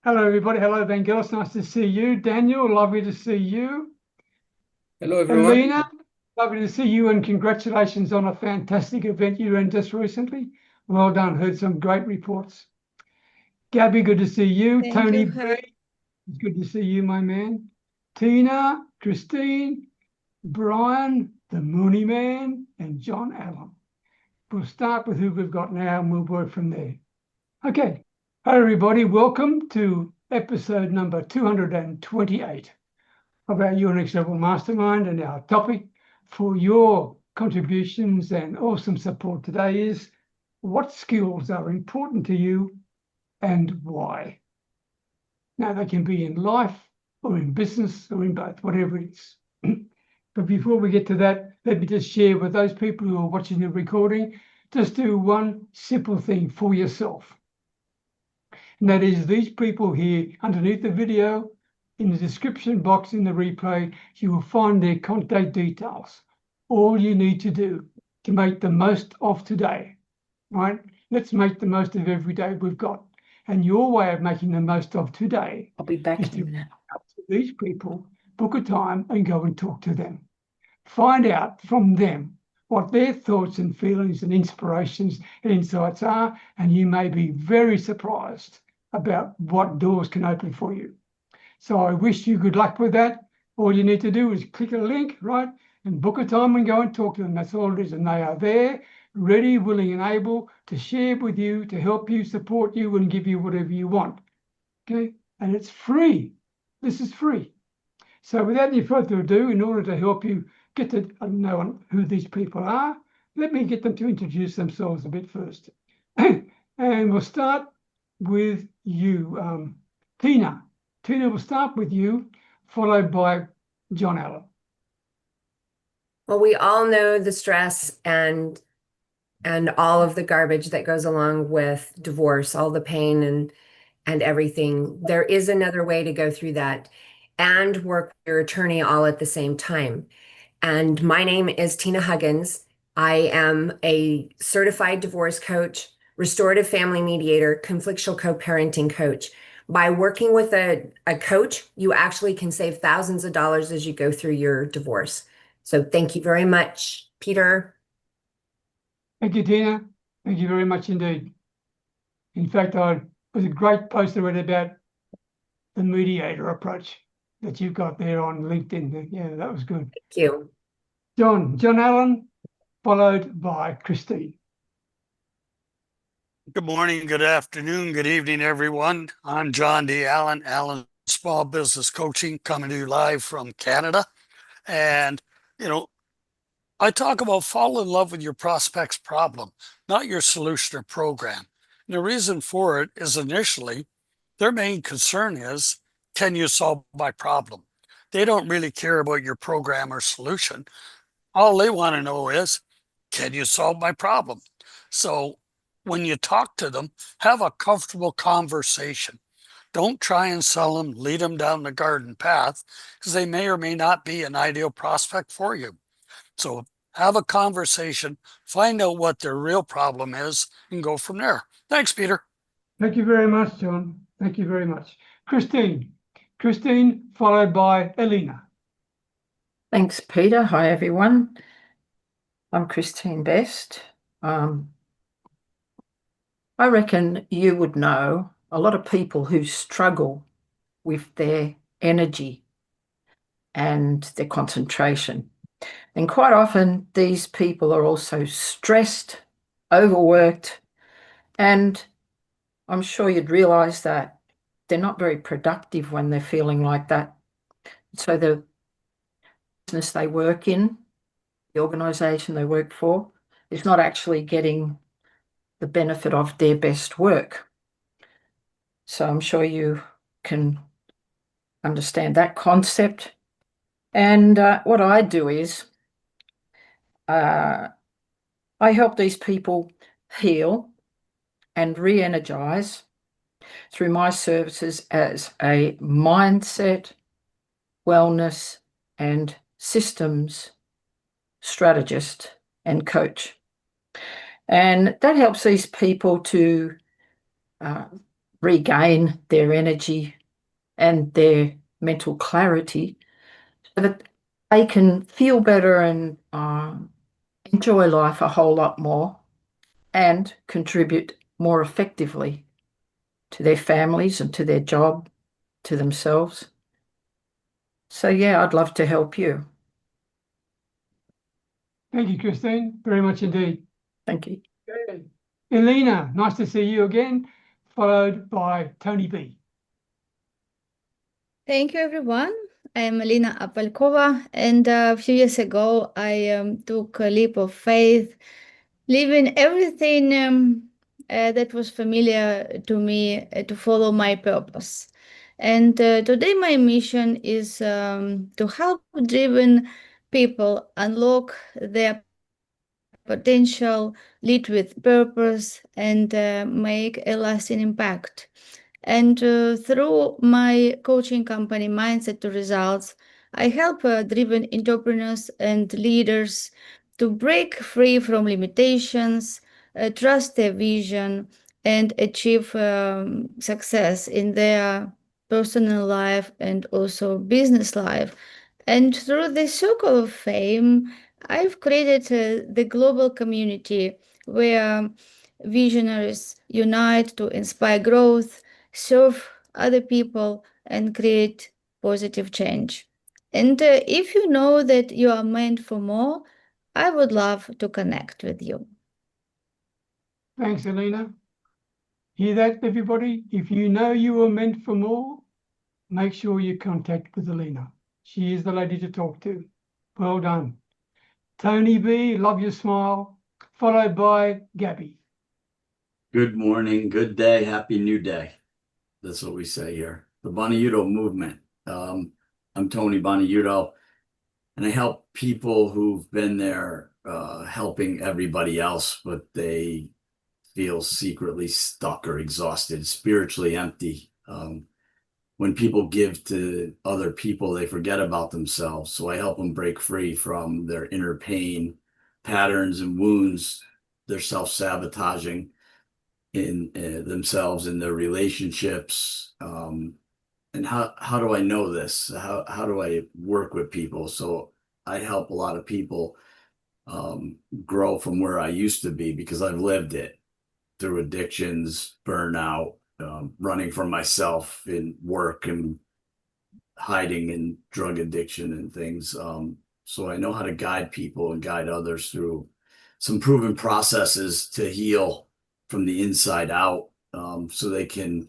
Hello, everybody. Hello, Vangelis. Nice to see you. Daniel, lovely to see you. Hello, everyone. Alina, lovely to see you, and congratulations on a fantastic event you ran just recently. Well done. Heard some great reports. Gabby, good to see you. Thank Tony you. B, Hi. it's good to see you, my man. Tina, Kristine, Brian, the Mooney Man, and John Allen. We'll start with who we've got now, and we'll work from there. Okay. Hello, everybody. Welcome to episode number 228 of our Your Next Level Mastermind. And our topic for your contributions and awesome support today is what skills are important to you and why. Now, they can be in life or in business or in both, whatever it is. But before we get to that, let me just share with those people who are watching the recording, just do one simple thing for yourself. And that is these people here underneath the video, in the description box in the replay, you will find their contact details. All you need to do to make the most of today, right? Let's make the most of every day we've got. And your way of making the most of today I'll be back is in a to minute. up to these people, book a time and go and talk to them. Find out from them what their thoughts and feelings and inspirations and insights are, and you may be very surprised about what doors can open for you. So I wish you good luck with that. All you need to do is click a link, right, and book a time and go and talk to them. That's all it is. And they are there, ready, willing, and able to share with you, to help you, support you, and give you whatever you want. Okay? And it's free. This is free. So without any further ado, in order to help you get to know who these people are, let me get them to introduce themselves a bit first. And we'll start with you, Tina. Tina, we'll start with you, followed by John Allen. Well, we all know the stress and all of the garbage that goes along with divorce, all the pain and everything. There is another way to go through that and work with your attorney all at the same time. And my name is Tina Huggins. I am a certified divorce coach, restorative family mediator, conflictual co-parenting coach. By working with a coach, you actually can save thousands of dollars as you go through your divorce. So thank you very much, Peter. Thank you, Tina. Thank you very much indeed. In fact, it was a great post I read about the mediator approach that you've got there on LinkedIn. Yeah, that was good. Thank you. John Allen, followed by Kristine. Good morning, good afternoon, good evening, everyone. I'm John D. Allen, Allen Small Business Coaching, coming to you live from Canada. And, I talk about fall in love with your prospect's problem, not your solution or program. And the reason for it is initially, their main concern is, can you solve my problem? They don't really care about your program or solution. All they want to know is, can you solve my problem? So when you talk to them, have a comfortable conversation. Don't try and sell them, lead them down the garden path, because they may or may not be an ideal prospect for you. So have a conversation, find out what their real problem is, and go from there. Thanks, Peter. Thank you very much, John. Thank you very much. Kristine. Kristine, followed by Alina. Thanks, Peter. Hi, everyone. I'm Kristine Best. I reckon you would know a lot of people who struggle with their energy and their concentration. And quite often, these people are also stressed, overworked, and I'm sure you'd realise that they're not very productive when they're feeling like that. So the business they work in, the organisation they work for, is not actually getting the benefit of their best work. So I'm sure you can understand that concept. And what I do is I help these people heal and re-energize through my services as a mindset, wellness, and systems strategist and coach. And that helps these people to regain their energy and their mental clarity so that they can feel better and enjoy life a whole lot more and contribute more effectively to their families and to their job, to themselves. So, yeah, I'd love to help you. Thank you, Kristine, very much indeed. Thank you. Okay. Elena, nice to see you again, followed by Tony B. Thank you, everyone. I'm Alina Apalkova, and a few years ago, I took a leap of faith, leaving everything that was familiar to me to follow my purpose. And today, my mission is to help driven people unlock their potential, lead with purpose, and make a lasting impact. And through my coaching company, Mindset to Results, I help driven entrepreneurs and leaders to break free from limitations, trust their vision, and achieve success in their personal life and also business life. And through the circle of fame, I've created the global community where visionaries unite to inspire growth, serve other people, and create positive change. And if you know that you are meant for more, I would love to connect with you. Thanks, Elena. Hear that, everybody? If you know you were meant for more, make sure you contact with Elena. She is the lady to talk to. Well done. Tony B, love your smile, followed by Gabby. Good morning, good day, happy new day. That's what we say here. The Bonaiuto movement. I'm Tony Bonaiuto, and I help people who've been there helping everybody else, but they feel secretly stuck or exhausted, spiritually empty. When people give to other people, they forget about themselves. So I help them break free from their inner pain, patterns and wounds. They're self-sabotaging in themselves, in their relationships. And how do I know this? How do I work with people? So I help a lot of people grow from where I used to be, because I've lived it through addictions, burnout, running from myself in work and hiding in drug addiction and things. So I know how to guide people and guide others through some proven processes to heal from the inside out, so they can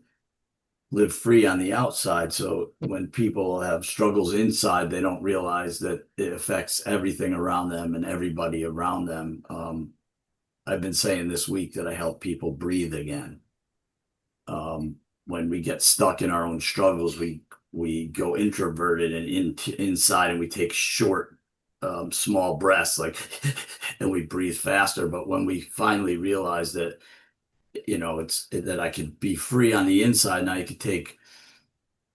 live free on the outside. So when people have struggles inside, they don't realize that it affects everything around them and everybody around them. I've been saying this week that I help people breathe again. When we get stuck in our own struggles, we go introverted and inside, and we take short, small breaths, like, and we breathe faster. But when we finally realize that, it's that I can be free on the inside, now you can take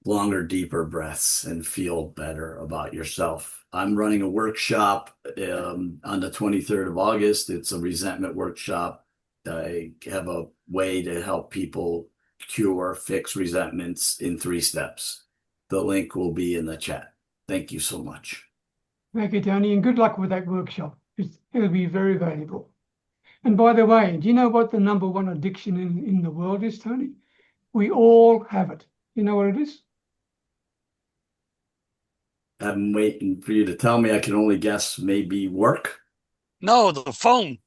longer, deeper breaths and feel better about yourself. I'm running a workshop on the 23rd of August. It's a resentment workshop. I have a way to help people fix resentments in 3 steps. The link will be in the chat. Thank you so much. Thank you, Tony, and good luck with that workshop. It'll be very valuable. And by the way, do you know what the #1 addiction in the world is, Tony? We all have it. You know what it is? I'm waiting for you to tell me. I can only guess. Maybe work? No, the phone.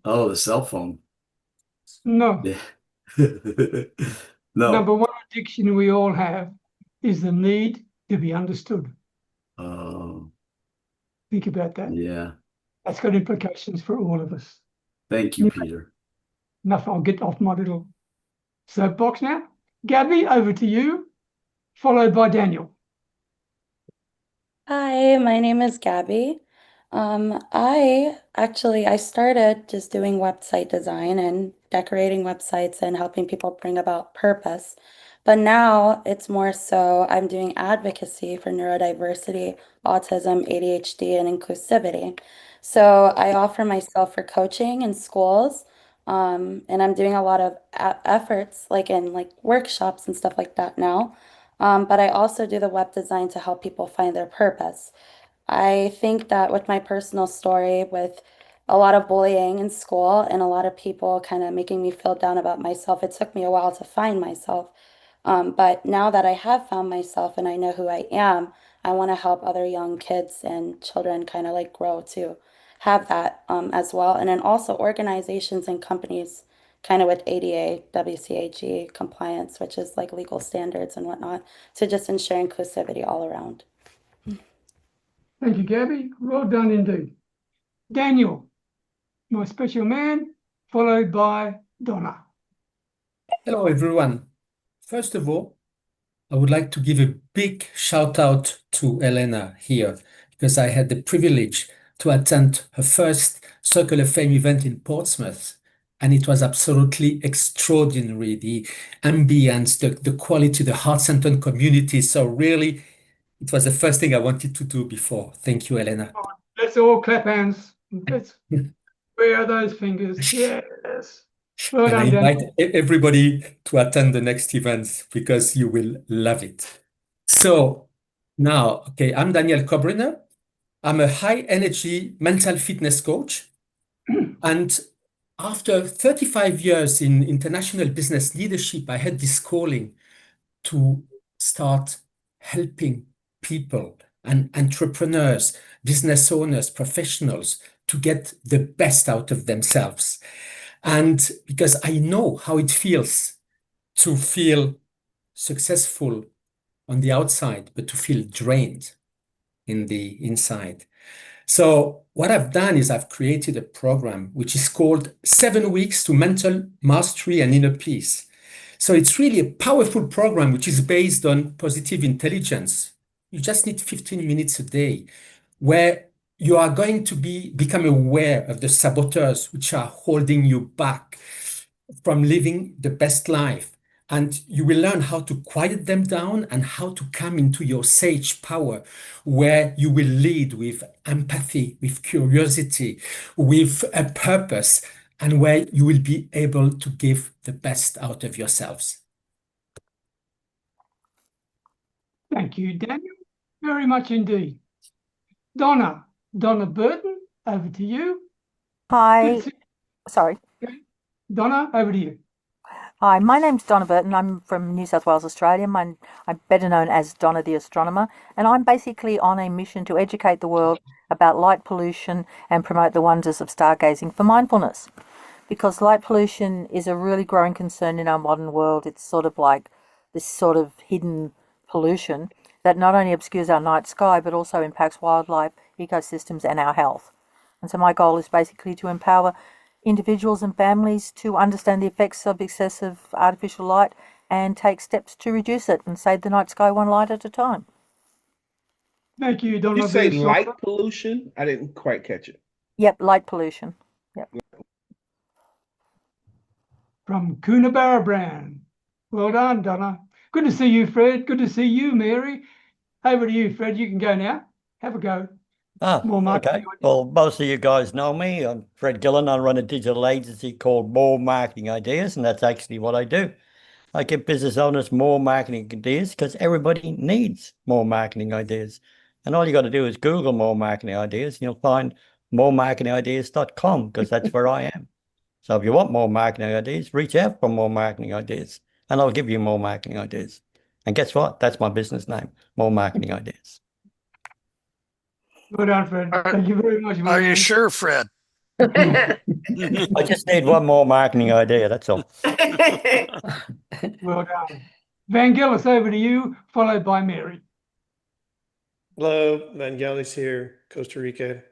Oh, the cell phone. No. Yeah. No. #1 addiction we all have is the need to be understood. Oh, Think about that. yeah. That's got implications for all of us. Thank you, Peter. Enough, I'll get off my little soapbox now. Gabby, over to you, followed by Daniel. Hi, my name is Gabby. I started just doing website design and decorating websites and helping people bring about purpose. But now it's more so I'm doing advocacy for neurodiversity, autism, ADHD, and inclusivity. So I offer myself for coaching in schools, And I'm doing a lot of efforts like in like workshops and stuff like that now. But I also do the web design to help people find their purpose. I think that with my personal story, with a lot of bullying in school and a lot of people kind of making me feel down about myself, it took me a while to find myself. But now that I have found myself and I know who I am, I want to help other young kids and children kind of like grow to have that as well. And then also organizations and companies kind of with ADA, WCAG compliance, which is like legal standards and whatnot, to just ensure inclusivity all around. Thank you, Gabby. Well done indeed. Daniel, my special man, followed by Donna. Hello, everyone. First of all, I would like to give a big shout out to Elena here because I had the privilege to attend her first Circle of Fame event in Portsmouth, and it was absolutely extraordinary. The ambience, the quality, the heart-centered community. So really, it was the first thing I wanted to do before. Thank you, Elena. Let's all clap hands. Let's where are those fingers? Yes. Well And I done, invite Daniel. everybody to attend the next events because you will love it. So now, okay, I'm Daniel Kobriner. I'm a high energy mental fitness coach. And after 35 years in international business leadership, I had this calling to start helping people and entrepreneurs, business owners, professionals to get the best out of themselves. And because I know how it feels to feel successful on the outside, but to feel drained in the inside. So what I've done is I've created a program which is called 7 Weeks to Mental Mastery and Inner Peace. So it's really a powerful program which is based on positive intelligence. You just need 15 minutes a day where you are going to become aware of the saboteurs which are holding you back from living the best life. And you will learn how to quiet them down and how to come into your sage power, where you will lead with empathy, with curiosity, with a purpose, and where you will be able to give the best out of yourselves. Thank you, Daniel. Very much indeed. Donna Burton, over to you. Hi, sorry. Donna, over to you. Hi, my name's Donna Burton. I'm from New South Wales, Australia. I'm better known as Donna the Astronomer, and I'm basically on a mission to educate the world about light pollution and promote the wonders of stargazing for mindfulness. Because light pollution is a really growing concern in our modern world. It's sort of like this sort of hidden pollution that not only obscures our night sky, but also impacts wildlife, ecosystems, and our health. And so my goal is basically to empower individuals and families to understand the effects of excessive artificial light and take steps to reduce it and save the night sky one light at a time. Thank you, Donna. You say light pollution? I didn't quite catch it. Yep, light pollution. Yep. From Coonabarra Brown. Well done, Donna. Good to see you, Fred. Good to see you, Mary. Over to you, Fred. You can go now. Have a go. Okay. Well, most of you guys know me. I'm Fred Gillen. I run a digital agency called More Marketing Ideas, and that's actually what I do. I give business owners more marketing ideas because everybody needs more marketing ideas. And all you got to do is Google more marketing ideas, and you'll find moremarketingideas.com because that's where I am. So if you want more marketing ideas, reach out for more marketing ideas, and I'll give you more marketing ideas. And guess what? That's my business name, More Marketing Ideas. Well done, Fred. Thank you very much. Are you sure, Fred? I just need one more marketing idea, that's all. Well done. Vangelis, over to you, followed by Mary. Hello, Vangelis here, Costa Rica.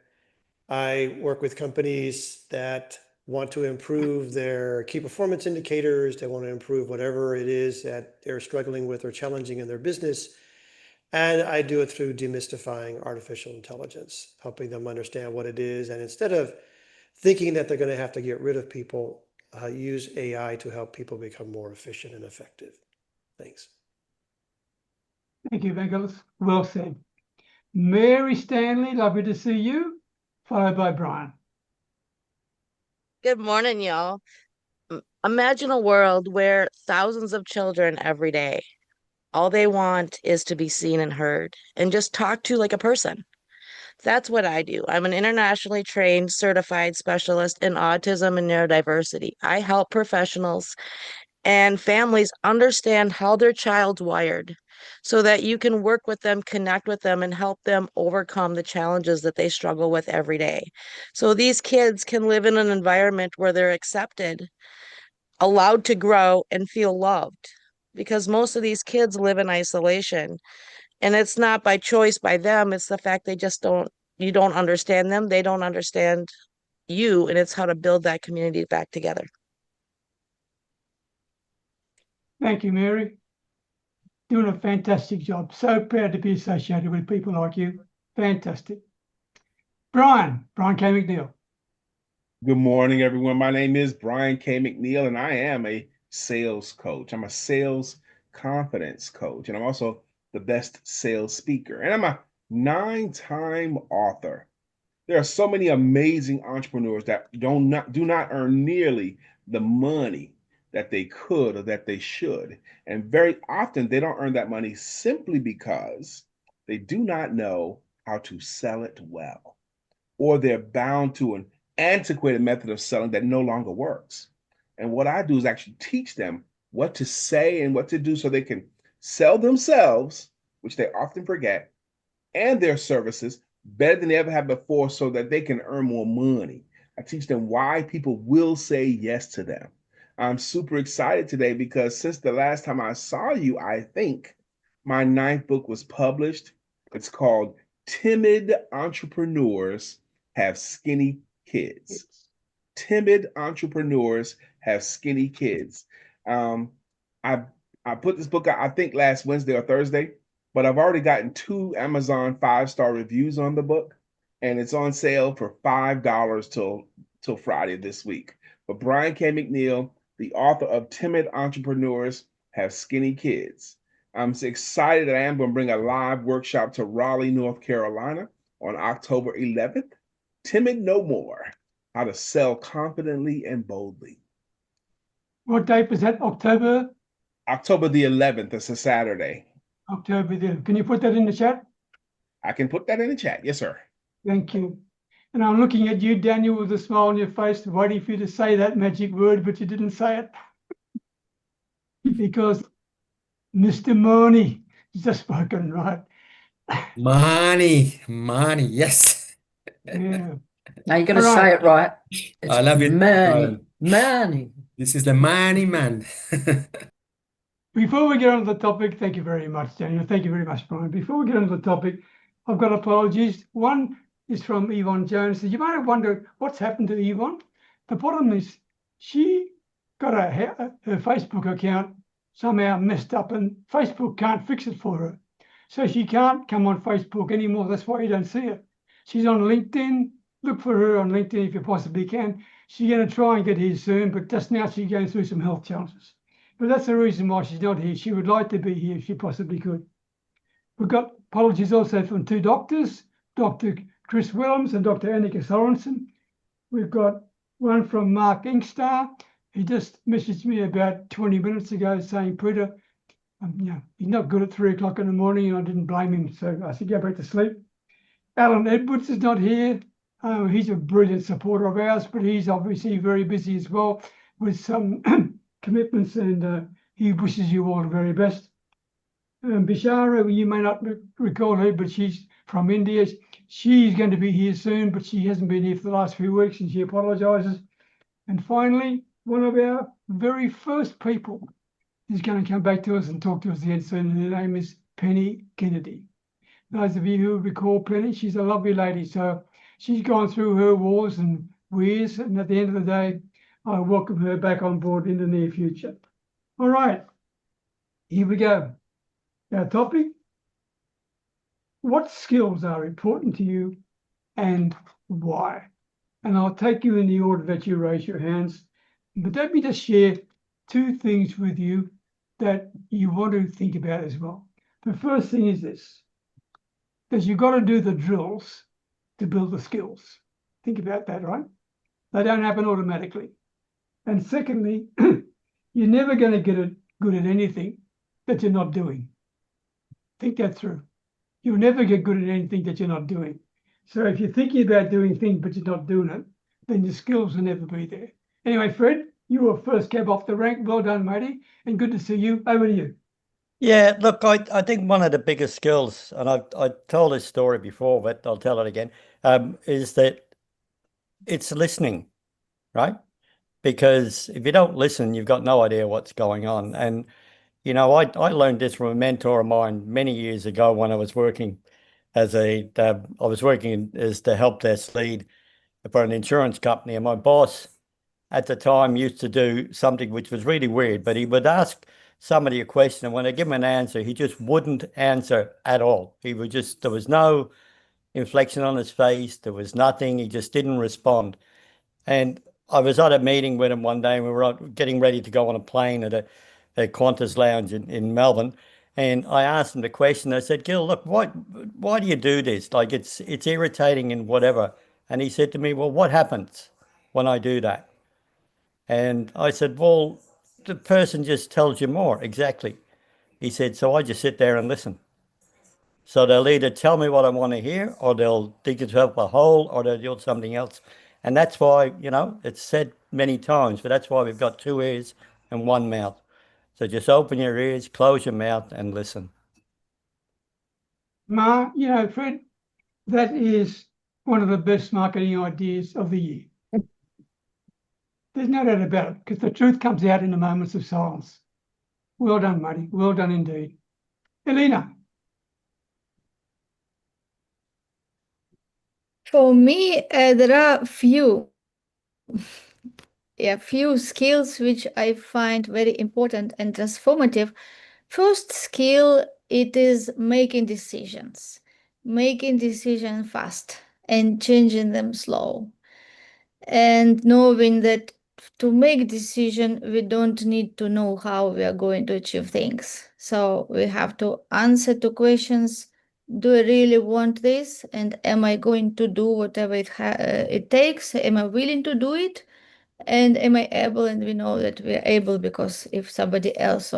I work with companies that want to improve their key performance indicators. They want to improve whatever it is that they're struggling with or challenging in their business. And I do it through demystifying artificial intelligence, helping them understand what it is. And instead of thinking that they're going to have to get rid of people, use AI to help people become more efficient and effective. Thanks. Thank you, Vangelis. Well said. Mary Stanley, lovely to see you, followed by Brian. Good morning, y'all. Imagine a world where thousands of children every day, all they want is to be seen and heard and just talked to like a person. That's what I do. I'm an internationally trained certified specialist in autism and neurodiversity. I help professionals and families understand how their child's wired so that you can work with them, connect with them, and help them overcome the challenges that they struggle with every day. So these kids can live in an environment where they're accepted, allowed to grow, and feel loved. Because most of these kids live in isolation, and it's not by choice by them, it's the fact they just you don't understand them, they don't understand you, and it's how to build that community back together. Thank you, Mary. Doing a fantastic job. So proud to be associated with people like you. Fantastic. Brian K McNeill. Good morning, everyone. My name is Brian K McNeill, and I am a sales coach. I'm a sales confidence coach, and I'm also the best sales speaker, and I'm a 9-time author. There are so many amazing entrepreneurs that do not earn nearly the money that they could or that they should. And very often they don't earn that money simply because they do not know how to sell it well, or they're bound to an antiquated method of selling that no longer works. And what I do is actually teach them what to say and what to do so they can sell themselves, which they often forget, and their services better than they ever have before so that they can earn more money. I teach them why people will say yes to them. I'm super excited today because since the last time I saw you, I think my 9th book was published. It's called Timid Entrepreneurs Have Skinny Kids. Timid Entrepreneurs Have Skinny Kids. I put this book out, I think last Wednesday or Thursday, but I've already gotten 2 Amazon 5-star reviews on the book, and it's on sale for $5 till Friday this week. But Brian K. McNeill, the author of Timid Entrepreneurs Have Skinny Kids. I'm so excited that I am going to bring a live workshop to Raleigh, North Carolina on October 11th. Timid No More, how to sell confidently and boldly. What date was that? October the 11th. It's a Saturday. October the. Can you put that in the chat? I can put that in the chat. Yes, sir. Thank you. And I'm looking at you, Daniel, with a smile on your face, waiting for you to say that magic word, but you didn't say it. Because Mr. Money just spoken, right? Money, yes. Yeah. Now you got to say it right. It's I love it. money. This is the money man. Before we get on to the topic, thank you very much, Daniel. Thank you very much, Brian. Before we get on to the topic, I've got apologies. One is from Yvonne Jones. You might have wondered what's happened to Yvonne. The bottom is she got her Facebook account somehow messed up, and Facebook can't fix it for her. So she can't come on Facebook anymore. That's why you don't see her. She's on LinkedIn. Look for her on LinkedIn if you possibly can. She's going to try and get here soon, but just now she's going through some health challenges. But that's the reason why she's not here. She would like to be here if she possibly could. We've got apologies also from 2 doctors, Dr. Chris Willems and Dr. Annika Sorensen. We've got one from Mark Inkstar. He just messaged me about 20 minutes ago saying, Peter, he's not good at 3 o'clock in the morning, and I didn't blame him, so I said, go back to sleep. Alan Edwards is not here. He's a brilliant supporter of ours, but he's obviously very busy as well with some commitments, and he wishes you all the very best. Bishara, you may not recall her, but she's from India. She's going to be here soon, but she hasn't been here for the last few weeks, and she apologizes. And finally, one of our very first people is going to come back to us and talk to us again soon, and her name is Penny Kennedy. Those of you who recall Penny, she's a lovely lady. So she's gone through her wars and wears, and at the end of the day, I welcome her back on board in the near future. All right, here we go. Our topic: what skills are important to you and why? And I'll take you in the order that you raise your hands. But let me just share 2 things with you that you want to think about as well. The first thing is this, that you've got to do the drills to build the skills. Think about that, right? They don't happen automatically. And secondly, you're never going to get good at anything that you're not doing. Think that through. You'll never get good at anything that you're not doing. So if you're thinking about doing things but you're not doing it, then your skills will never be there. Anyway, Fred, you were first cab off the rank. Well done, matey, and good to see you. Over to you. Yeah, look, I think one of the biggest skills, and I told this story before, but I'll tell it again, is that it's listening, right? Because if you don't listen, you've got no idea what's going on. And, you know, I learned this from a mentor of mine many years ago when I was working as I was working as the help desk lead for an insurance company. And my boss at the time used to do something which was really weird, but he would ask somebody a question, and when I give him an answer, he just wouldn't answer at all. He would just, there was no inflection on his face. There was nothing. He just didn't respond. And I was at a meeting with him one day, and we were getting ready to go on a plane at a Qantas lounge in Melbourne. And I asked him the question. I said, Gil, look, why do you do this? Like, it's irritating and whatever. And he said to me, well, what happens when I do that? And I said, well, the person just tells you more. Exactly. He said, so I just sit there and listen. So they'll either tell me what I want to hear, or they'll dig themselves a hole, or they'll do something else. And that's why, you know, it's said many times, but that's why we've got 2 ears and 1 mouth. So just open your ears, close your mouth, and listen. Ma, you know, Fred, that is one of the best marketing ideas of the year. There's no doubt about it, because the truth comes out in the moments of silence. Well done, Marty. Well done indeed. Elena. For me, there are few skills which I find very important and transformative. First skill, it is making decisions fast and changing them slow, and knowing that to make decision, we don't need to know how we are going to achieve things. So we have to answer to questions. Do I really want this? And am I going to do whatever it takes? Am I willing to do it? And am I able? And we know that we are able, because if somebody else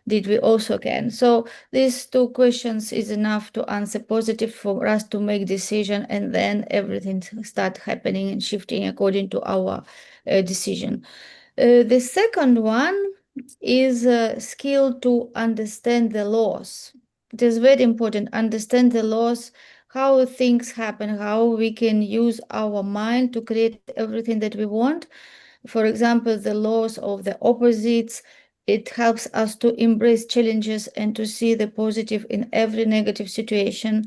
did, we also can. So these 2 questions is enough to answer positive for us to make decision, and then everything start happening and shifting according to our decision. The second one is a skill to understand the laws. It is very important, understand the laws, how things happen, how we can use our mind to create everything that we want. For example, the laws of the opposites, it helps us to embrace challenges and to see the positive in every negative situation.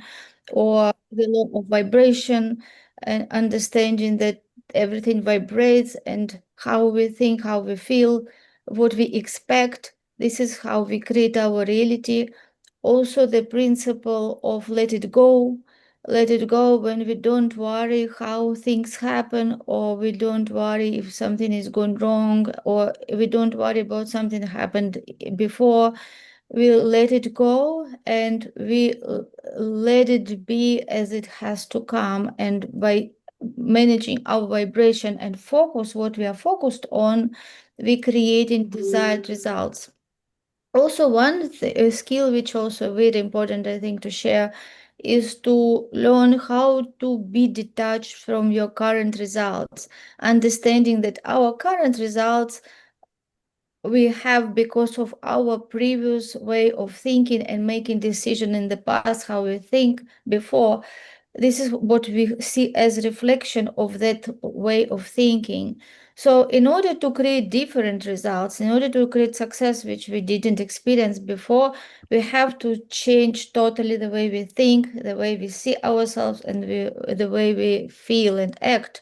Or the law of vibration, and understanding that everything vibrates, and how we think, how we feel, what we expect. This is how we create our reality. Also, the principle of let it go when we don't worry how things happen, or we don't worry if something is going wrong, or we don't worry about something that happened before. We let it go, and we let it be as it has to come. And by managing our vibration and focus what we are focused on, we creating desired results. Also, one skill which also very important, I think, to share, is to learn how to be detached from your current results, understanding that our current results we have because of our previous way of thinking and making decision in the past, how we think before. This is what we see as reflection of that way of thinking. So in order to create different results, in order to create success which we didn't experience before, we have to change totally the way we think, the way we see ourselves, and the way we feel and act.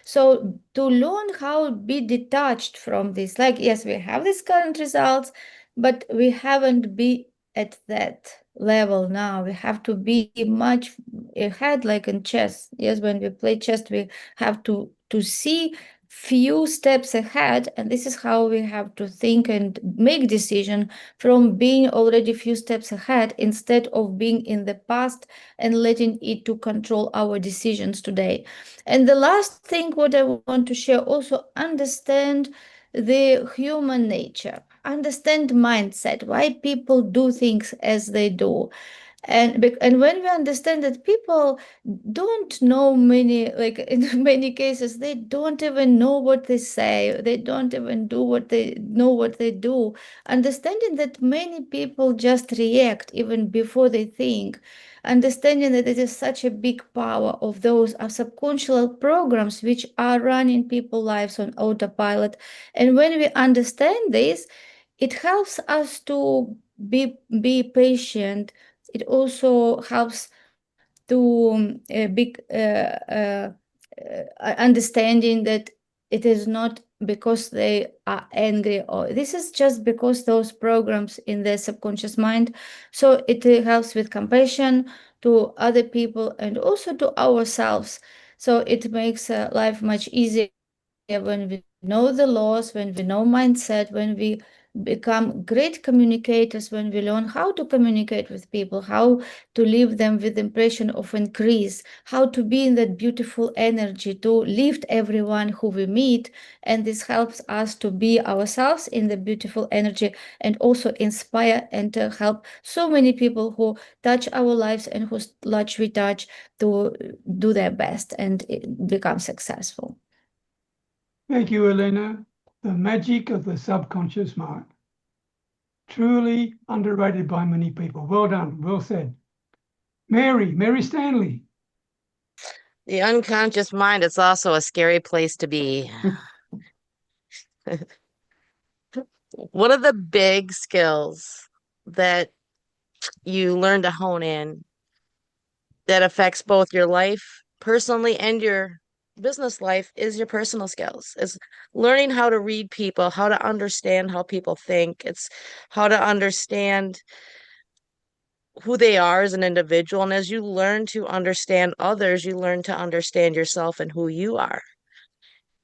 So to learn how to be detached from this, like, yes, we have these current results, but we haven't been at that level now. We have to be much ahead, like in chess. Yes, when we play chess, we have to see few steps ahead, and this is how we have to think and make decision, from being already few steps ahead instead of being in the past and letting it to control our decisions today. And the last thing what I want to share, also understand the human nature, understand mindset, why people do things as they do. And when we understand that people don't know many, like in many cases, they don't even know what they say, they don't even do what they know what they do, understanding that many people just react even before they think, understanding that it is such a big power of those subconscious programs which are running people's lives on autopilot. And when we understand this, it helps us to be patient. It also helps to a big understanding that it is not because they are angry, or this is just because those programs in their subconscious mind. So it helps with compassion to other people and also to ourselves. So it makes life much easier when we know the laws, when we know mindset, when we become great communicators, when we learn how to communicate with people, how to leave them with impression of increase, how to be in that beautiful energy, to lift everyone who we meet. And this helps us to be ourselves in the beautiful energy, and also inspire and to help so many people who touch our lives and whose lives we touch to do their best and become successful. Thank you, Elena. The magic of the subconscious mind. Truly underrated by many people. Well done. Well said. Mary Stanley. The unconscious mind is also a scary place to be. One of the big skills that you learn to hone in that affects both your life personally and your business life is your personal skills. It's learning how to read people, how to understand how people think. It's how to understand who they are as an individual. And as you learn to understand others, you learn to understand yourself and who you are.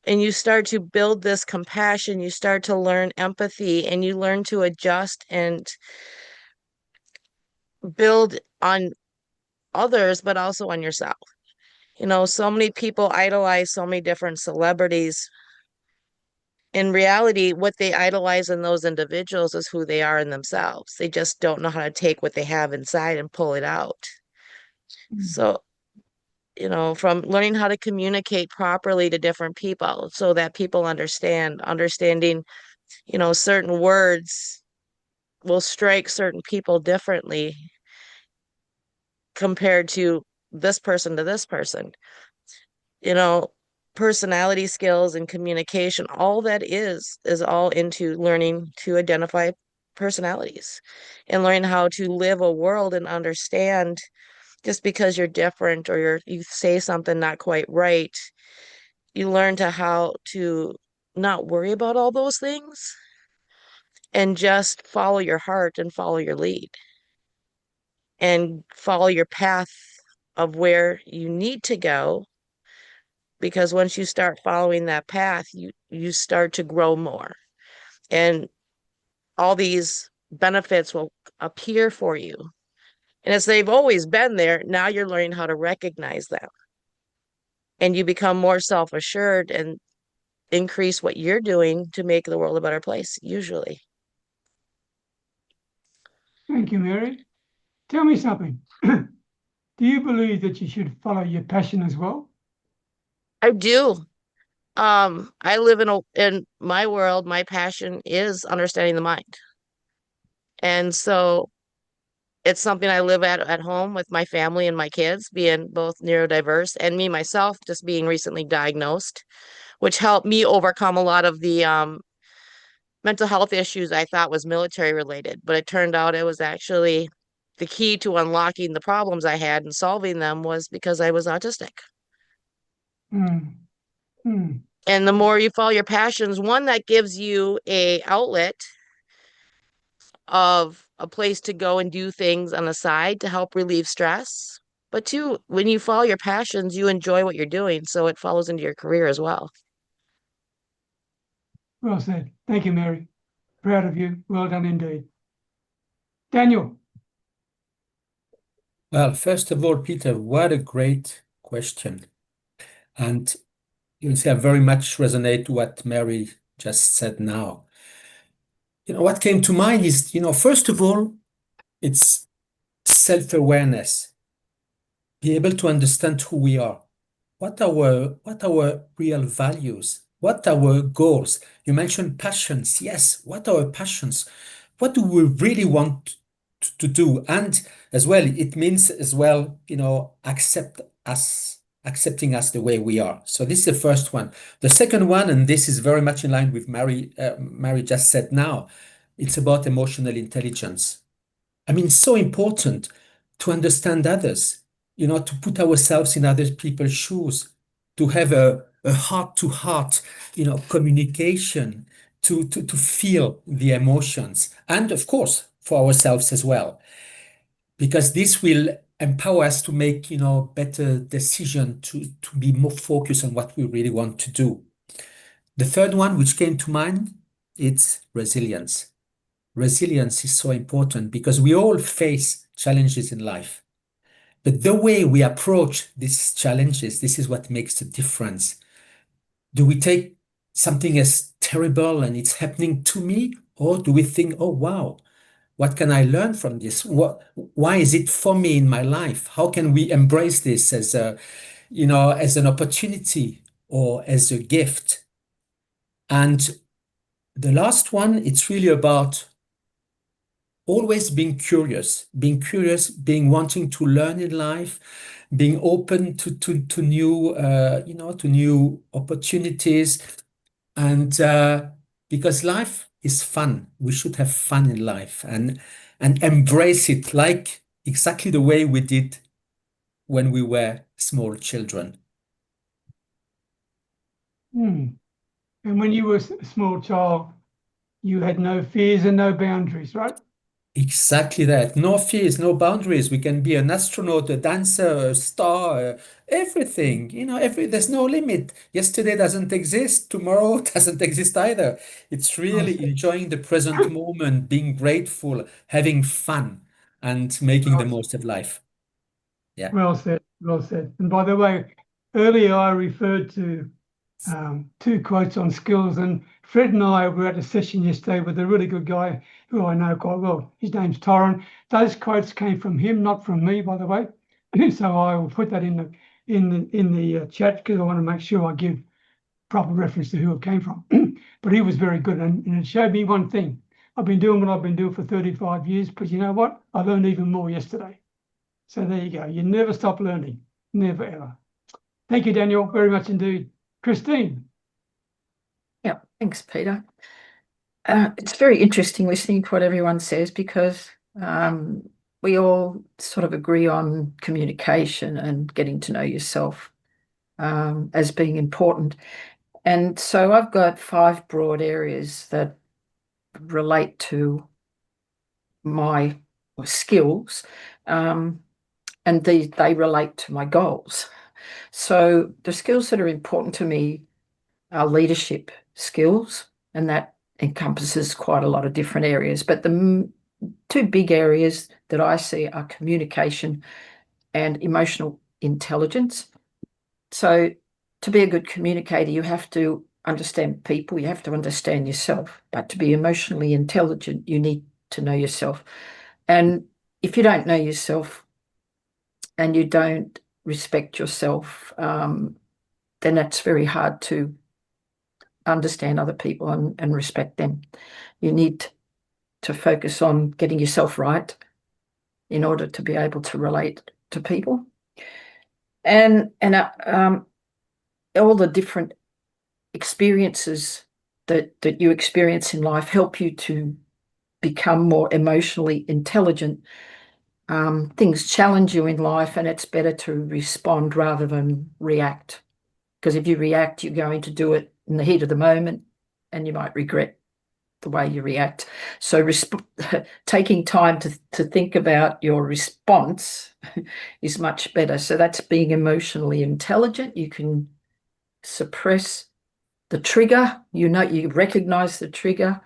And you start to build this compassion, you start to learn empathy, and you learn to adjust and build on others, but also on yourself. You know, so many people idolize so many different celebrities. In reality, what they idolize in those individuals is who they are in themselves. They just don't know how to take what they have inside and pull it out. So, you know, from learning how to communicate properly to different people so that people understanding, you know, certain words will strike certain people differently compared to this person to this person. You know, personality skills and communication, all that is all into learning to identify personalities and learning how to live a world and understand just because you're different or you say something not quite right, you learn to how to not worry about all those things and just follow your heart and follow your lead and follow your path of where you need to go, because once you start following that path, you start to grow more and all these benefits will appear for you. And as they've always been there, now you're learning how to recognize them. And you become more self-assured and increase what you're doing to make the world a better place, usually. Thank you, Mary. Tell me something. Do you believe that you should follow your passion as well? I do. I live in my world, my passion is understanding the mind. And so it's something I live at home with my family and my kids, being both neurodiverse and me myself just being recently diagnosed, which helped me overcome a lot of the mental health issues I thought was military related. But it turned out it was actually the key to unlocking the problems I had and solving them was because I was autistic. And the more you follow your passions, one, that gives you a outlet of a place to go and do things on the side to help relieve stress. But two, when you follow your passions, you enjoy what you're doing, so it follows into your career as well. Well said. Thank you, Mary. Proud of you. Well done indeed. Daniel. Well, first of all, Peter, what a great question. And you see, I very much resonate to what Mary just said now. What came to mind is, first of all, it's self-awareness. Be able to understand who we are. What our real values? What our goals? You mentioned passions. Yes, what are our passions? What do we really want to do? And as well, it means as well, accepting us the way we are. So this is the first one. The second one, and this is very much in line with Mary just said now, it's about emotional intelligence. I mean, it's so important to understand others, to put ourselves in other people's shoes, to have a heart-to-heart, communication, to feel the emotions, and of course, for ourselves as well. Because this will empower us to make, better decision, to be more focused on what we really want to do. The third one, which came to mind, it's resilience. Resilience is so important because we all face challenges in life. But the way we approach these challenges, this is what makes the difference. Do we take something as terrible and it's happening to me? Or do we think, oh, wow, what can I learn from this? Why is it for me in my life? How can we embrace this as as an opportunity or as a gift? And the last one, it's really about always being curious, being wanting to learn in life, being open to new, to new opportunities. And because life is fun, we should have fun in life and embrace it like exactly the way we did when we were small children. And when you were a small child, you had no fears and no boundaries, right? Exactly that. No fears, no boundaries. We can be an astronaut, a dancer, a star, everything. There's no limit. Yesterday doesn't exist. Tomorrow doesn't exist either. It's really enjoying the present moment, being grateful, having fun, and making the most of life. Yeah. Well said. Well said. And by the way, earlier I referred to 2 quotes on skills, and Fred and I were at a session yesterday with a really good guy who I know quite well. His name's Torrin. Those quotes came from him, not from me, by the way. So I will put that in the chat because I want to make sure I give proper reference to who it came from. But he was very good, and it showed me one thing. I've been doing what I've been doing for 35 years, but you know what? I learned even more yesterday. So there you go. You never stop learning. Never, ever. Thank you, Daniel, very much indeed. Kristine. Yeah, thanks, Peter. It's very interesting listening to what everyone says because we all sort of agree on communication and getting to know yourself as being important. And so I've got 5 broad areas that relate to my skills, and they relate to my goals. So the skills that are important to me are leadership skills, and that encompasses quite a lot of different areas. But the 2 big areas that I see are communication and emotional intelligence. So to be a good communicator, you have to understand people, you have to understand yourself. But to be emotionally intelligent, you need to know yourself. And if you don't know yourself and you don't respect yourself, then it's very hard to understand other people and respect them. You need to focus on getting yourself right in order to be able to relate to people. And all the different experiences that you experience in life help you to become more emotionally intelligent. Things challenge you in life, and it's better to respond rather than react. Because if you react, you're going to do it in the heat of the moment, and you might regret the way you react. So taking time to think about your response is much better. So that's being emotionally intelligent. You can suppress the trigger, you recognize the trigger,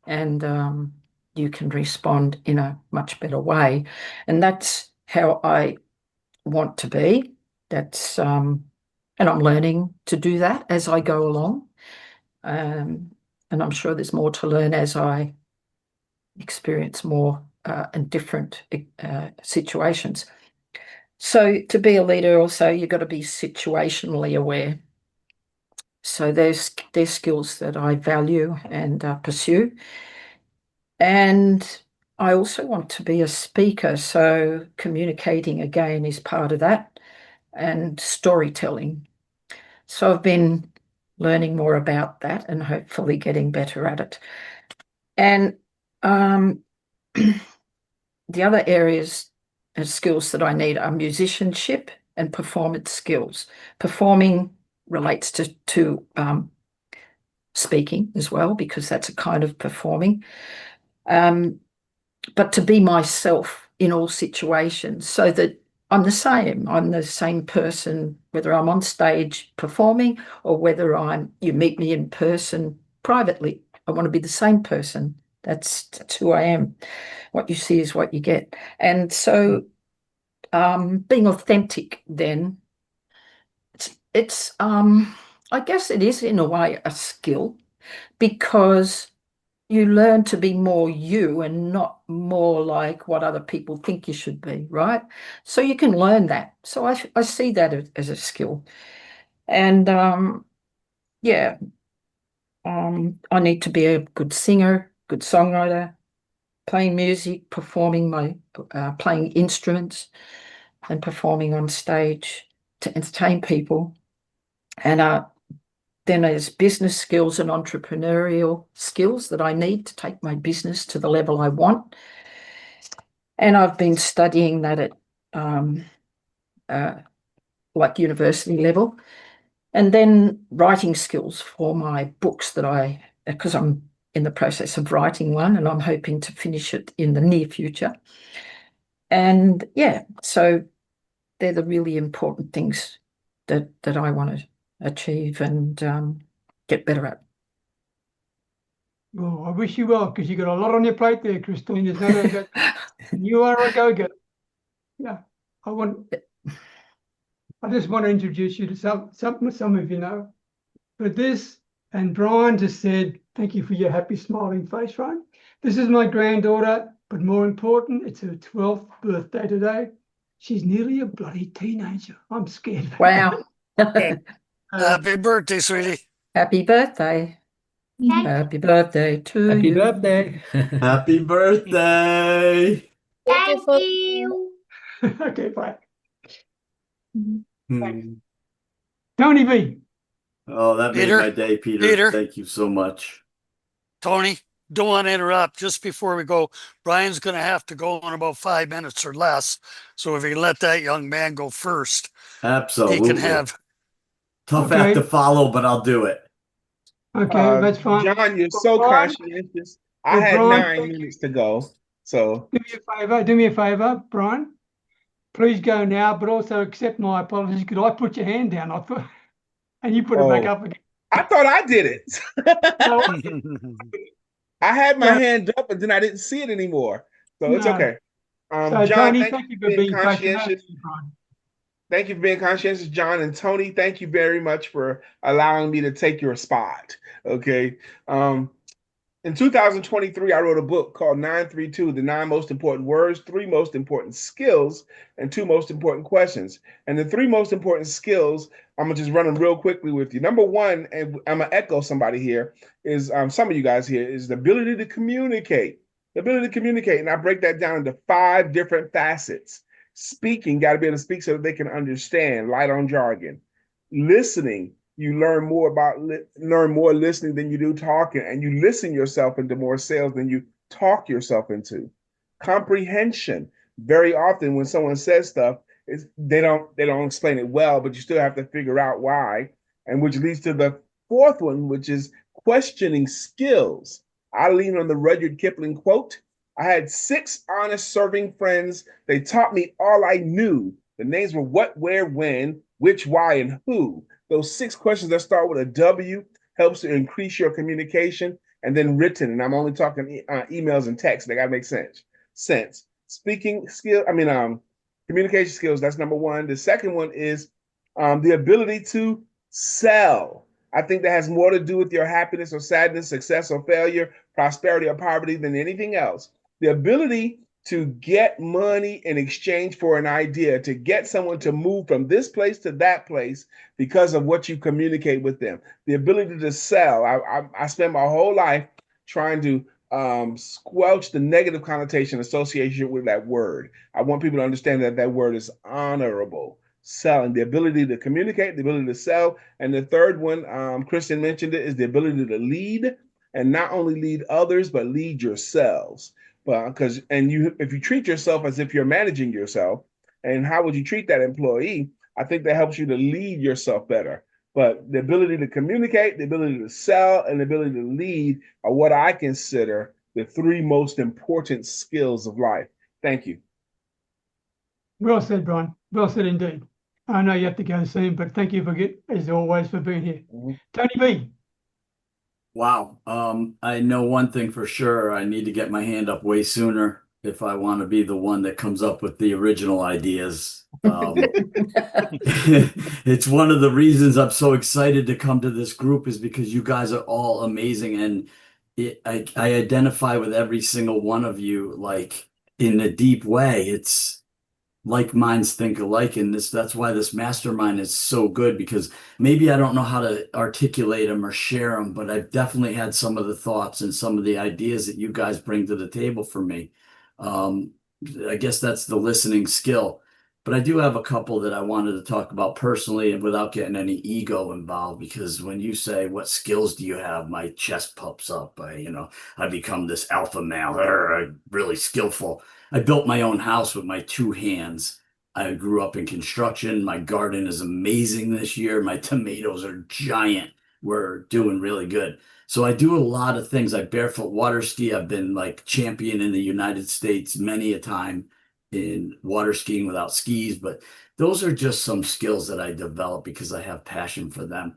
and you can respond in a much better way. And that's how I want to be. That's and I'm learning to do that as I go along. And I'm sure there's more to learn as I experience more in different situations. So to be a leader also, you've got to be situationally aware. So there's skills that I value and pursue. And I also want to be a speaker. So communicating again is part of that, and storytelling. So I've been learning more about that and hopefully getting better at it. And the other areas and skills that I need are musicianship and performance skills. Performing relates to speaking as well, because that's a kind of performing. But to be myself in all situations, so that I'm the same person, whether I'm on stage performing or whether you meet me in person privately. I want to be the same person. That's who I am. What you see is what you get. And so being authentic then, it's I guess it is in a way a skill, because you learn to be more you and not more like what other people think you should be, right? So you can learn that. So I see that as a skill. And I need to be a good singer, good songwriter, playing music, performing playing instruments and performing on stage to entertain people. And then there's business skills and entrepreneurial skills that I need to take my business to the level I want. And I've been studying that at like university level. And then writing skills for my books because I'm in the process of writing one and I'm hoping to finish it in the near future. And so they're the really important things that I want to achieve and get better at. Well, I wish you well, because you got a lot on your plate there, Kristine. There's no doubt about that. You are a go-getter. Yeah, I just want to introduce you to some of you know. But this, and Brian just said, thank you for your happy smiling face, right? This is my granddaughter, but more important, it's her 12th birthday today. She's nearly a bloody teenager. I'm scared. Wow. Happy birthday, sweetie. Happy birthday. Happy birthday to Happy you. birthday. Happy birthday. Thank you. Okay, bye. Hmm. Tony B. Oh, that made Peter, my day, Peter. Peter. Thank you so much. Tony, don't want to interrupt. Just before we go, Brian's going to have to go in about 5 minutes or less. So if you can let that young man go first, Absolutely. he can have. Tough act to follow, but I'll do it. Okay, that's fine. John, you're so Brian, conscientious. I had Brian, 9 minutes to go. So do me a favor, Brian. Please go now, but also accept my apologies. Could I put your hand down? And you put it back up again. I thought I did it. I had my hand up, and then I didn't see it anymore. So it's okay. So John, Tony, thank you for being conscientious. Thank you for being conscientious, John. And Tony, thank you very much for allowing me to take your spot. Okay. In 2023, I wrote a book called 932, The 9 Most Important Words, 3 Most Important Skills, and 2 Most Important Questions. And the 3 most important skills, I'm going to just run them real quickly with you. Number 1, and I'm going to echo somebody here, is some of you guys here, is the ability to communicate. The ability to communicate. And I break that down into 5 different facets. Speaking, got to be able to speak so that they can understand, light on jargon. Listening. You learn more listening than you do talking, and you listen yourself into more sales than you talk yourself into. Comprehension. Very often when someone says stuff, they don't explain it well, but you still have to figure out why. And which leads to the 4th one, which is questioning skills. I lean on the Rudyard Kipling quote. I had 6 honest serving friends. They taught me all I knew. The names were what, where, when, which, why, and who. Those 6 questions that start with a W, helps to increase your communication, and then written. And I'm only talking emails and text. They got to make sense. Speaking skill, communication skills, that's number one. The second one is the ability to sell. I think that has more to do with your happiness or sadness, success or failure, prosperity or poverty than anything else. The ability to get money in exchange for an idea, to get someone to move from this place to that place because of what you communicate with them. The ability to sell. I spent my whole life trying to squelch the negative connotation associated with that word. I want people to understand that that word is honorable. Selling, the ability to communicate, the ability to sell. And the third one, Kristine mentioned it, is the ability to lead, and not only lead others, but lead yourselves. If you treat yourself as if you're managing yourself, and how would you treat that employee? I think that helps you to lead yourself better. But the ability to communicate, the ability to sell, and the ability to lead are what I consider the three most important skills of life. Thank you. Well said, Brian. Well said indeed. I know you have to go soon, but thank you as always, for being here. Tony B. Wow. I know one thing for sure. I need to get my hand up way sooner if I want to be the one that comes up with the original ideas. It's one of the reasons I'm so excited to come to this group, is because you guys are all amazing. And I identify with every single one of you, like, in a deep way. It's like minds think alike, and that's why this mastermind is so good, because maybe I don't know how to articulate them or share them, but I've definitely had some of the thoughts and some of the ideas that you guys bring to the table for me. I guess that's the listening skill. But I do have a couple that I wanted to talk about personally, and without getting any ego involved, because when you say, what skills do you have, my chest pops up. I become this alpha male, really skillful. I built my own house with my two hands. I grew up in construction. My garden is amazing this year. My tomatoes are giant. We're doing really good. So I do a lot of things. I barefoot water ski. I've been like champion in the United States many a time in water skiing without skis. But those are just some skills that I developed because I have passion for them.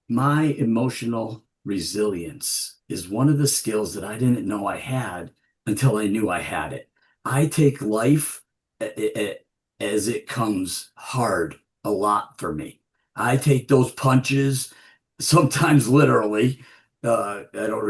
My emotional resilience is one of the skills that I didn't know I had until I knew I had it. I take life as it comes hard a lot for me. I take those punches, sometimes literally. I don't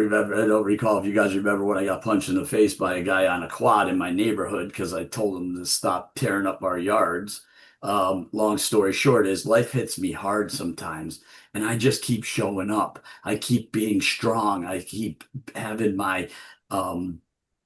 recall if you guys remember when I got punched in the face by a guy on a quad in my neighborhood because I told him to stop tearing up our yards. Long story short is, life hits me hard sometimes, and I just keep showing up. I keep being strong. I keep having my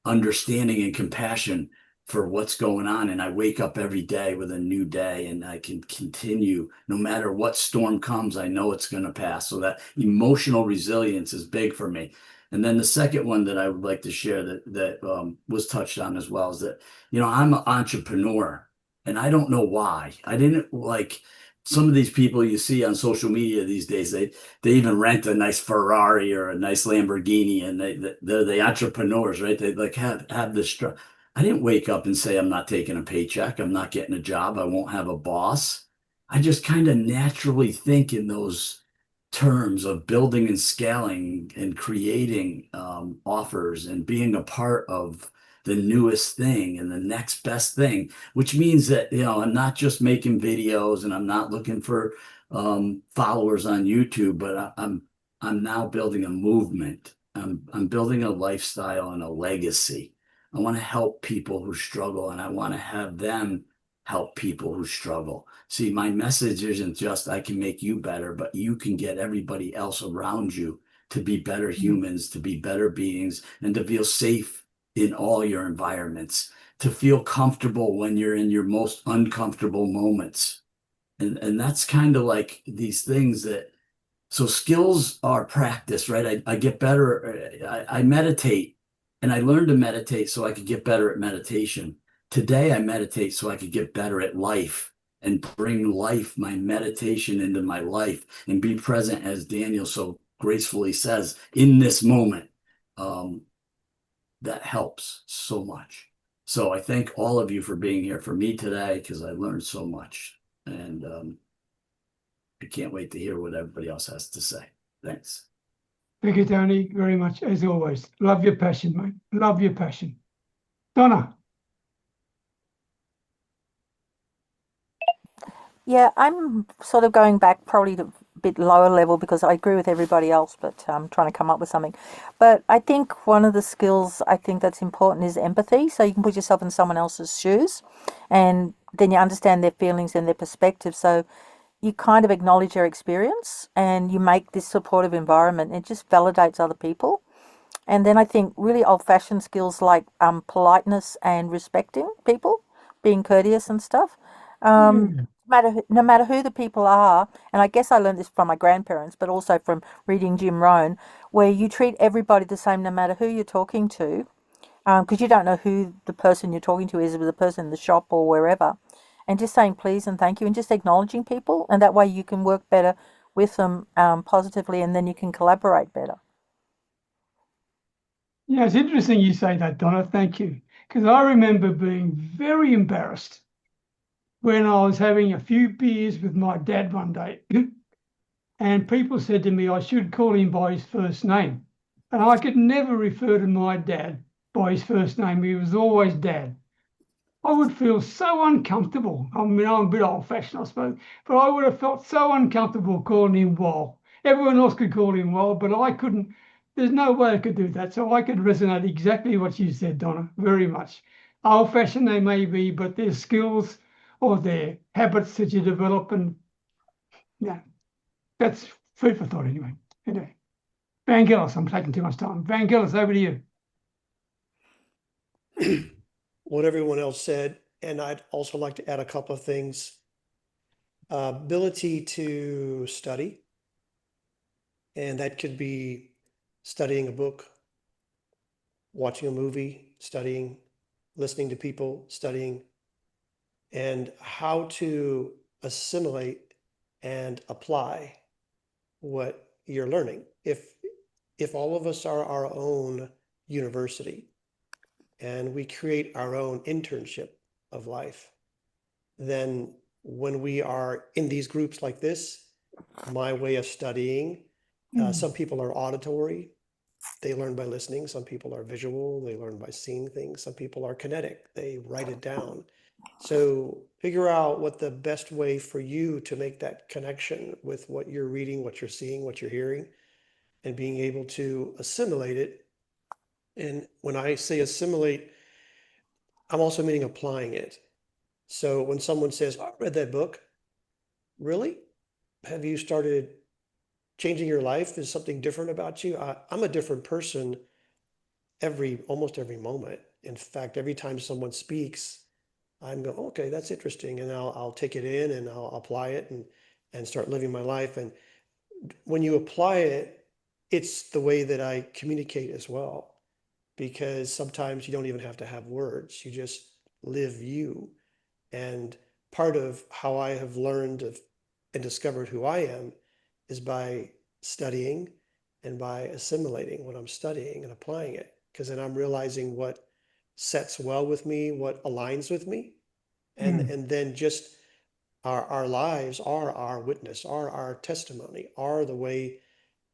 understanding and compassion for what's going on. And I wake up every day with a new day, and I can continue no matter what storm comes. I know it's going to pass. So that emotional resilience is big for me. And then the second one that I would like to share that was touched on as well is that, I'm an entrepreneur, and I don't know why. I didn't like some of these people you see on social media these days. They even rent a nice Ferrari or a nice Lamborghini, and they're the entrepreneurs, right? They like have this. I didn't wake up and say, I'm not taking a paycheck. I'm not getting a job. I won't have a boss. I just kind of naturally think in those terms of building and scaling and creating offers and being a part of the newest thing and the next best thing, which means that, I'm not just making videos and I'm not looking for followers on YouTube, but I'm now building a movement. I'm building a lifestyle and a legacy. I want to help people who struggle, and I want to have them help people who struggle. See, my message isn't just I can make you better, but you can get everybody else around you to be better humans, to be better beings, and to feel safe in all your environments, to feel comfortable when you're in your most uncomfortable moments. And that's kind of like these things that, so skills are practice, right? I get better. I meditate. And I learned to meditate so I could get better at meditation. Today, I meditate so I could get better at life and bring life, my meditation, into my life and be present, as Daniel so gracefully says, in this moment. That helps so much. So I thank all of you for being here for me today, because I learned so much. And I can't wait to hear what everybody else has to say. Thanks. Thank you, Tony, very much, as always. Love your passion, mate. Love your passion. Donna. Yeah, I'm sort of going back probably to a bit lower level because I agree with everybody else, but I'm trying to come up with something. But I think one of the skills I think that's important is empathy. So you can put yourself in someone else's shoes and then you understand their feelings and their perspective. So you kind of acknowledge their experience and you make this supportive environment. It just validates other people. And then I think really old-fashioned skills like politeness and respecting people, being courteous and stuff. No matter who the people are, and I guess I learned this from my grandparents, but also from reading Jim Rohn, where you treat everybody the same no matter who you're talking to, because you don't know who the person you're talking to is, the person in the shop or wherever, and just saying please and thank you and just acknowledging people, and that way you can work better with them positively, and then you can collaborate better. Yeah, it's interesting you say that, Donna. Thank you. Because I remember being very embarrassed when I was having a few beers with my dad one day. And people said to me I should call him by his first name. And I could never refer to my dad by his first name. He was always Dad. I would feel so uncomfortable. I mean, I'm a bit old-fashioned, I suppose, but I would have felt so uncomfortable calling him Wal. Everyone else could call him Wal, but I couldn't. There's no way I could do that. So I could resonate exactly what you said, Donna, very much. Old-fashioned they may be, but their skills or their habits that you develop, and yeah, that's food for thought anyway. Anyway, Vangelis, I'm taking too much time. Vangelis, over to you. What everyone else said, and I'd also like to add a couple of things. Ability to study, and that could be studying a book, watching a movie, studying, listening to people, studying, and how to assimilate and apply what you're learning. If all of us are our own university and we create our own internship of life, then when we are in these groups like this, my way of studying, some people are auditory, they learn by listening. Some people are visual, they learn by seeing things. Some people are kinetic, they write it down. So figure out what the best way for you to make that connection with what you're reading, what you're seeing, what you're hearing, and being able to assimilate it. And when I say assimilate, I'm also meaning applying it. So when someone says, I read that book, really? Have you started changing your life? Is something different about you? I'm a different person almost every moment. In fact, every time someone speaks, I'm going, okay, that's interesting. And I'll take it in and I'll apply it and start living my life. And when you apply it, it's the way that I communicate as well, because sometimes you don't even have to have words. You just live you. And part of how I have learned and discovered who I am is by studying and by assimilating what I'm studying and applying it, because then I'm realizing what sets well with me, what aligns with me. And then just our lives are our witness, are our testimony, are the way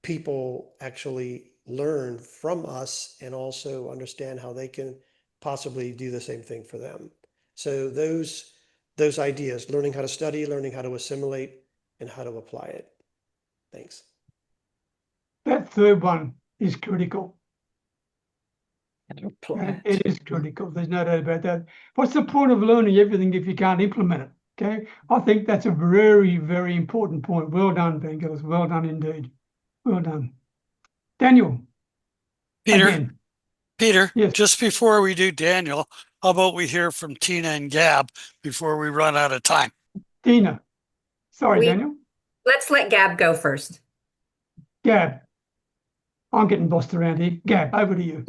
people actually learn from us and also understand how they can possibly do the same thing for them. So those ideas, learning how to study, learning how to assimilate, and how to apply it. Thanks. That third one is critical. Apply It is critical. There's no doubt about that. What's the point of learning everything if you can't implement it? Okay, I think that's a very, very important point. Well done, Vangelis. Well done indeed. Well done, Daniel. Peter, Again. Peter, Yes. just before we do Daniel, how about we hear from Tina and Gab before we run out of time? Tina. Sorry, Daniel. Let's let Gab go first. Gab. I'm getting bossed around here. Gab, over to you.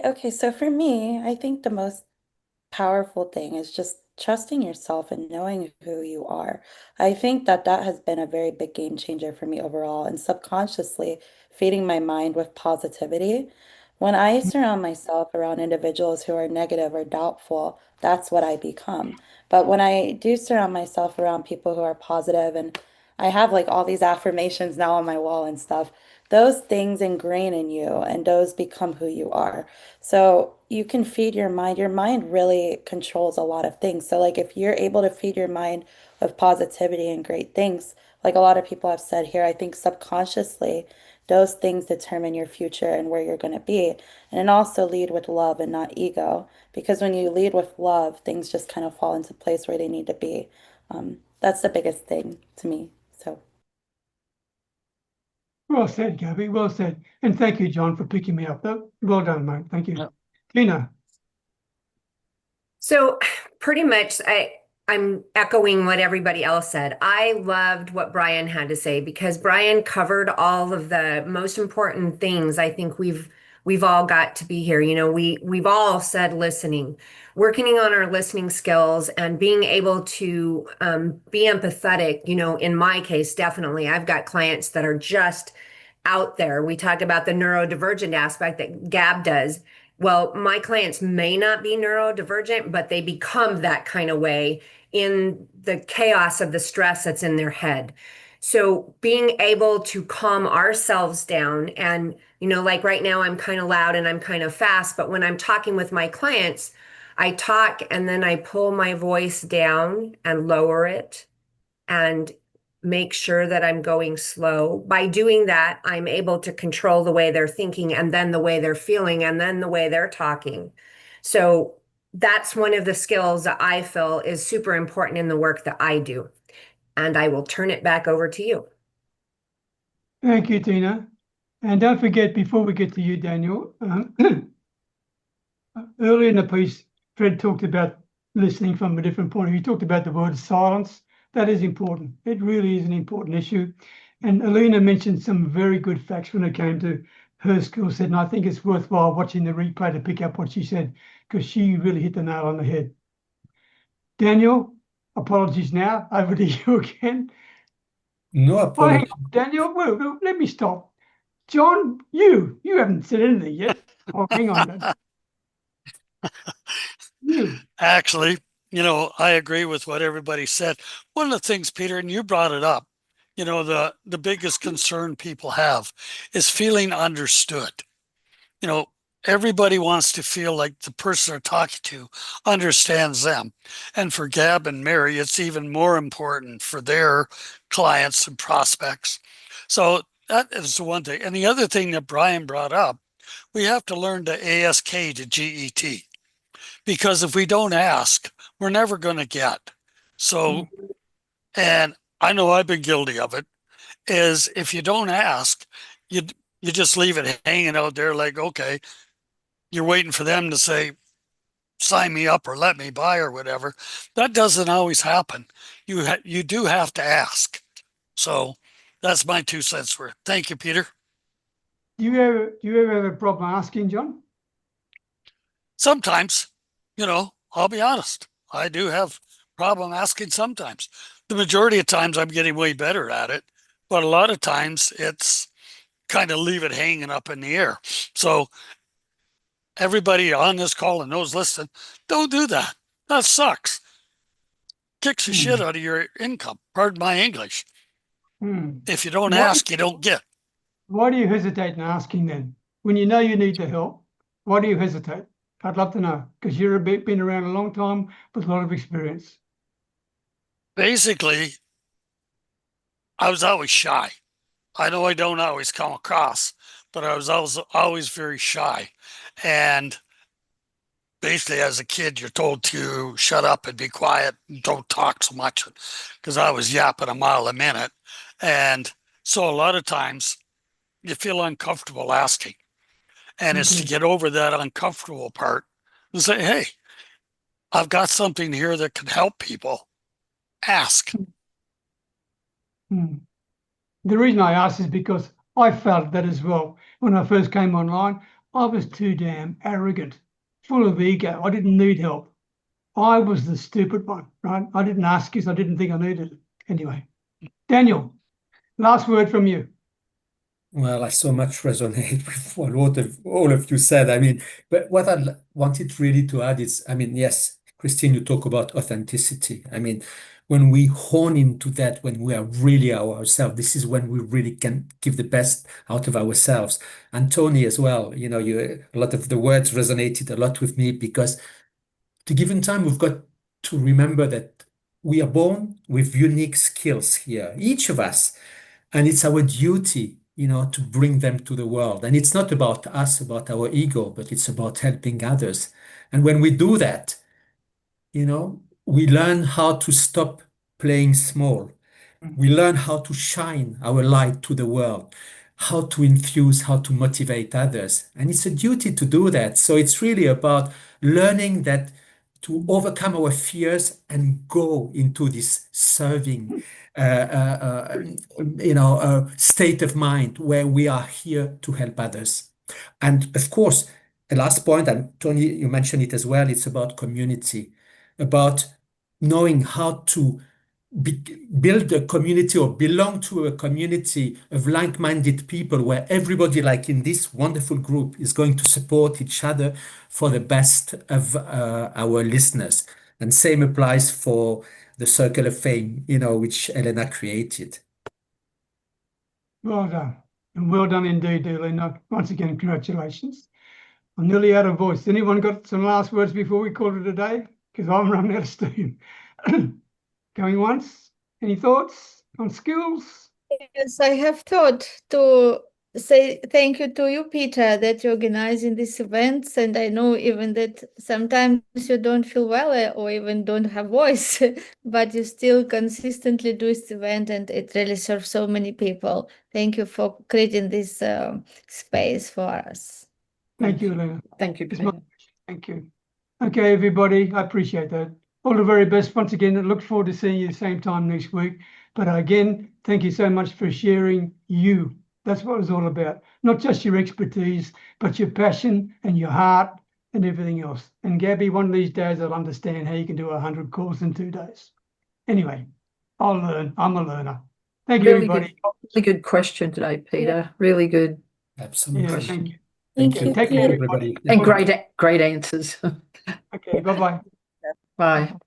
Okay, so for me, I think the most powerful thing is just trusting yourself and knowing who you are. I think that has been a very big game changer for me overall, and subconsciously feeding my mind with positivity. When I surround myself around individuals who are negative or doubtful, that's what I become. But when I do surround myself around people who are positive and I have like all these affirmations now on my wall and stuff. Those things ingrain in you and those become who you are. So you can feed your mind. Your mind really controls a lot of things. So like if you're able to feed your mind with positivity and great things, like a lot of people have said here, I think subconsciously those things determine your future and where you're going to be. And also lead with love and not ego. Because when you lead with love, things just kind of fall into place where they need to be. That's the biggest thing to me. So. Well said, Gabby. Well said. And thank you, John, for picking me up. Well done, mate. Thank you. Yeah. Tina. So pretty much I'm echoing what everybody else said. I loved what Brian had to say because Brian covered all of the most important things. I think we've all got to be here. You know, we've all said listening, working on our listening skills and being able to be empathetic. You know, in my case, definitely, I've got clients that are just out there. We talked about the neurodivergent aspect that Gab does. Well, my clients may not be neurodivergent, but they become that kind of way in the chaos of the stress that's in their head. So being able to calm ourselves down and, you know, like right now I'm kind of loud and I'm kind of fast, but when I'm talking with my clients, I talk and then I pull my voice down and lower it and make sure that I'm going slow. By doing that, I'm able to control the way they're thinking and then the way they're feeling and then the way they're talking. So that's one of the skills that I feel is super important in the work that I do. And I will turn it back over to you. Thank you, Tina. And don't forget, before we get to you, Daniel, earlier in the piece, Fred talked about listening from a different point of view. He talked about the word silence. That is important. It really is an important issue. And Alina mentioned some very good facts when it came to her skill set. And I think it's worthwhile watching the replay to pick up what she said, because she really hit the nail on the head. Daniel, apologies now. Over to you again. No Oh, apology. hang on, Daniel. Well, let me stop. John, you haven't said anything yet. Oh, hang on. Dan. You. Actually, you know, I agree with what everybody said. One of the things, Peter, and you brought it up, you know, the biggest concern people have is feeling understood. You know, everybody wants to feel like the person they're talking to understands them. And for Gab and Mary, it's even more important for their clients and prospects. So that is the one thing. And the other thing that Brian brought up, we have to learn to ASK to GET. Because if we don't ask, we're never going to get. So, and I know I've been guilty of it, is if you don't ask, you just leave it hanging out there like, okay, you're waiting for them to say, sign me up or let me buy or whatever. That doesn't always happen. You do have to ask. So that's my 2 cents worth. Thank you, Peter. Do you ever have a problem asking, John? Sometimes, you know, I'll be honest. I do have problem asking sometimes. The majority of times I'm getting way better at it, but a lot of times it's kind of leave it hanging up in the air. So everybody on this call and those listening, don't do that. That sucks. Kicks the shit out of your income. Pardon my English. If you don't ask, you don't get. Why do you hesitate in asking then? When you know you need the help, why do you hesitate? I'd love to know, because you've been around a long time with a lot of experience. Basically, I was always shy. I know I don't always come across, but I was always very shy. And basically, as a kid, you're told to shut up and be quiet and don't talk so much, because I was yapping a mile a minute. And so a lot of times you feel uncomfortable asking. And it's to get over that uncomfortable part and say, hey, I've got something here that can help people. Ask. The reason I ask is because I felt that as well. When I first came online, I was too damn arrogant, full of ego. I didn't need help. I was the stupid one, right? I didn't ask because I didn't think I needed it. Anyway, Daniel, last word from you. Well, I so much resonate with what all of you said. I mean, but what I wanted really to add is, I mean, yes, Kristine, you talk about authenticity. I mean, when we hone into that, when we are really ourselves, this is when we really can give the best out of ourselves. And Tony as well, you know, a lot of the words resonated a lot with me, because to given time, we've got to remember that we are born with unique skills here, each of us, and it's our duty, you know, to bring them to the world. And it's not about us, about our ego, but it's about helping others. And when we do that, you know, we learn how to stop playing small. We learn how to shine our light to the world, how to infuse, how to motivate others. And it's a duty to do that. So it's really about learning that to overcome our fears and go into this serving, state of mind where we are here to help others. And of course, the last point, and Tony, you mentioned it as well, it's about community, about knowing how to build a community or belong to a community of like-minded people where everybody, like in this wonderful group, is going to support each other for the best of our listeners. And same applies for the Circle of Fame, you know, which Elena created. Well done. And well done indeed, Elena. Once again, congratulations. I'm nearly out of voice. Anyone got some last words before we call it a day? Because I'm running out of steam. Going once? Any thoughts on skills? Yes, I have thought to say thank you to you, Peter, that you're organizing these events. And I know even that sometimes you don't feel well or even don't have voice, but you still consistently do this event, and it really serves so many people. Thank you for creating this space for us. Thank you, Elena. Thank you, Peter. Thank you. Okay, everybody, I appreciate that. All the very best once again. I look forward to seeing you the same time next week. But again, thank you so much for sharing you. That's what it's all about. Not just your expertise, but your passion and your heart and everything else. And Gabby, one of these days I'll understand how you can do 100 calls in 2 days. Anyway, I'll learn. I'm a learner. Thank you, everybody. Really good question today, Peter. Really good. Absolutely. Yeah, thank you. Thank you. Take care, everybody. And great answers. Okay, bye-bye. Bye.